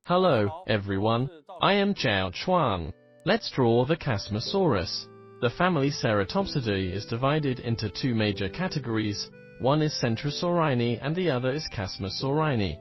Hello, everyone. I am Chuang. Let's draw the Chasmosaurus. The family Ceratopsidae is divided into two major categories. One is Centrosaurinae and the other is Chasmosaurinae.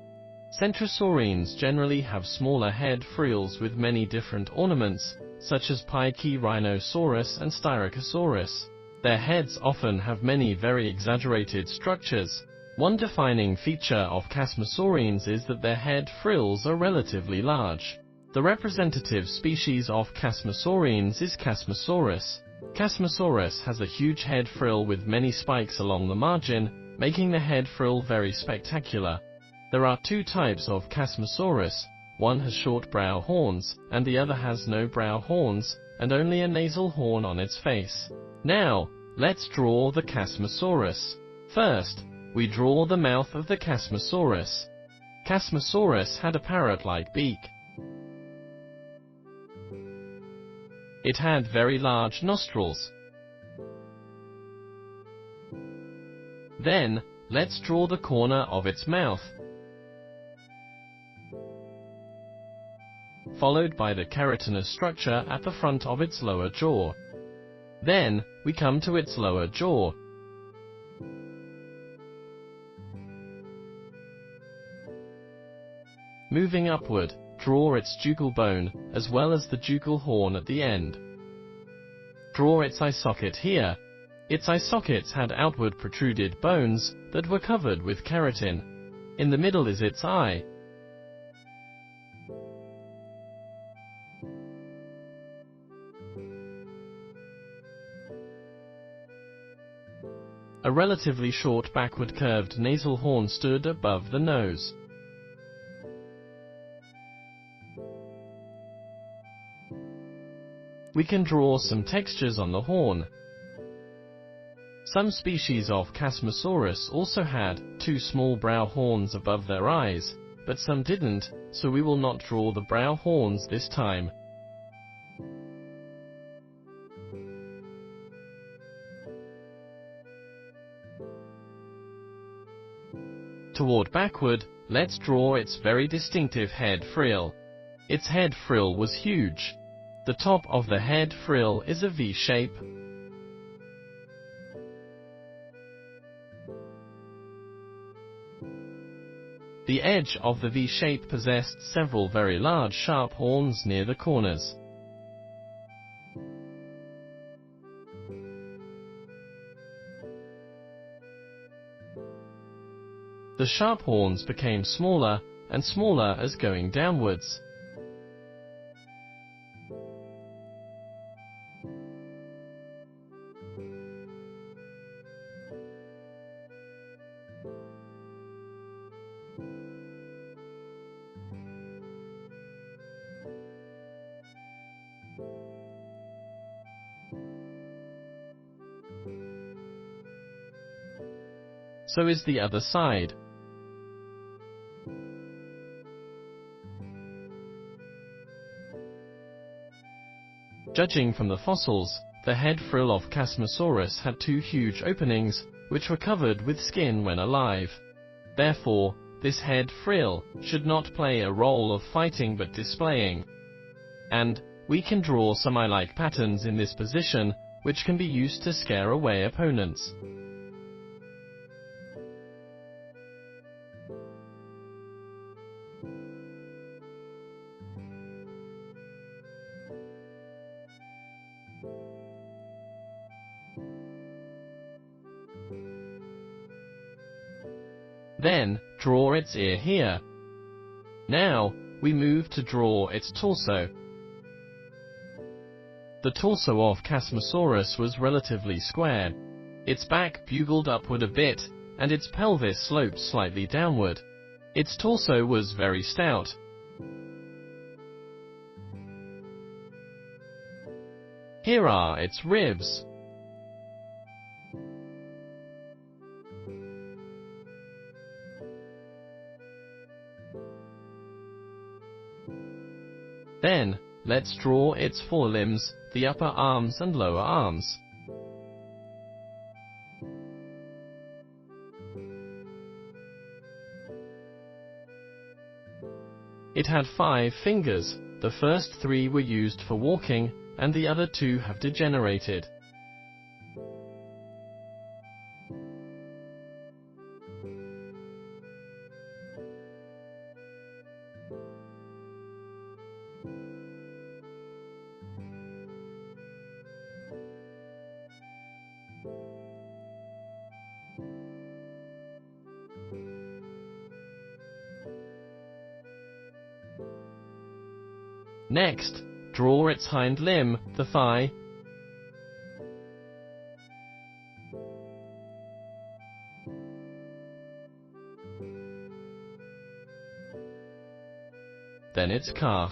Centrosaurines generally have smaller head frills with many different ornaments, such as Pachyrhinosaurus and Styracosaurus. Their heads often have many very exaggerated structures. One defining feature of Chasmosaurines is that their head frills are relatively large. The representative species of Chasmosaurines is Chasmosaurus. Chasmosaurus has a huge head frill with many spikes along the margin, making the head frill very spectacular. There are two types of Chasmosaurus. One has short brow horns, and the other has no brow horns, and only a nasal horn on its face. Now, let's draw the Chasmosaurus. First, we draw the mouth of the Chasmosaurus. Chasmosaurus had a parrot-like beak. It had very large nostrils. Then, let's draw the corner of its mouth, followed by the keratinous structure at the front of its lower jaw. Then, we come to its lower jaw. Moving upward, draw its jugal bone, as well as the jugal horn at the end. Draw its eye socket here. Its eye sockets had outward protruded bones that were covered with keratin. In the middle is its eye. A relatively short backward curved nasal horn stood above the nose. We can draw some textures on the horn. Some species of Chasmosaurus also had two small brow horns above their eyes, but some didn't, so we will not draw the brow horns this time. Toward backward, let's draw its very distinctive head frill. Its head frill was huge. The top of the head frill is a V shape. The edge of the V shape possessed several very large sharp horns near the corners. The sharp horns became smaller and smaller as going downwards. So is the other side. Judging from the fossils, the head frill of Chasmosaurus had two huge openings, which were covered with skin when alive. Therefore, this head frill should not play a role of fighting but displaying. And we can draw some eye-like patterns in this position, which can be used to scare away opponents. Then, draw its ear here. Now, we move to draw its torso. The torso of Chasmosaurus was relatively square. Its back bugled upward a bit, and its pelvis sloped slightly downward. Its torso was very stout. Here are its ribs. Then, let's draw its forelimbs, the upper arms and lower arms. It had 5 fingers, the first 3 were used for walking, and the other 2 have degenerated. Next, draw its hind limb, the thigh. Then its calf.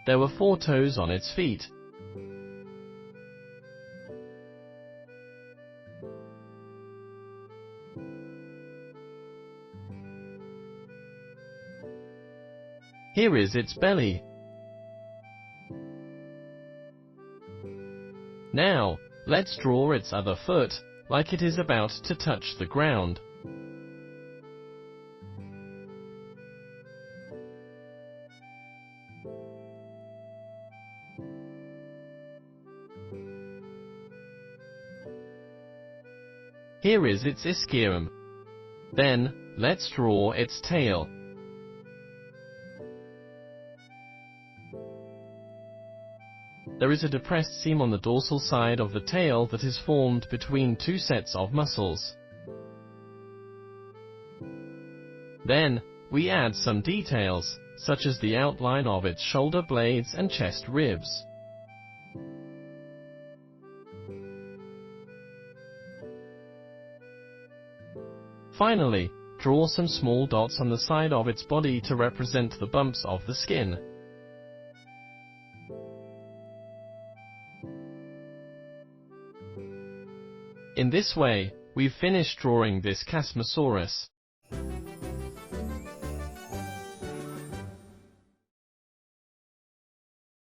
There were 4 toes on its feet. Here is its belly. Now, let's draw its other foot, like it is about to touch the ground. Here is its ischium. Then, let's draw its tail. There is a depressed seam on the dorsal side of the tail that is formed between 2 sets of muscles. Then, we add some details, such as the outline of its shoulder blades and chest ribs. Finally, draw some small dots on the side of its body to represent the bumps of the skin. In this way, we've finished drawing this Chasmosaurus.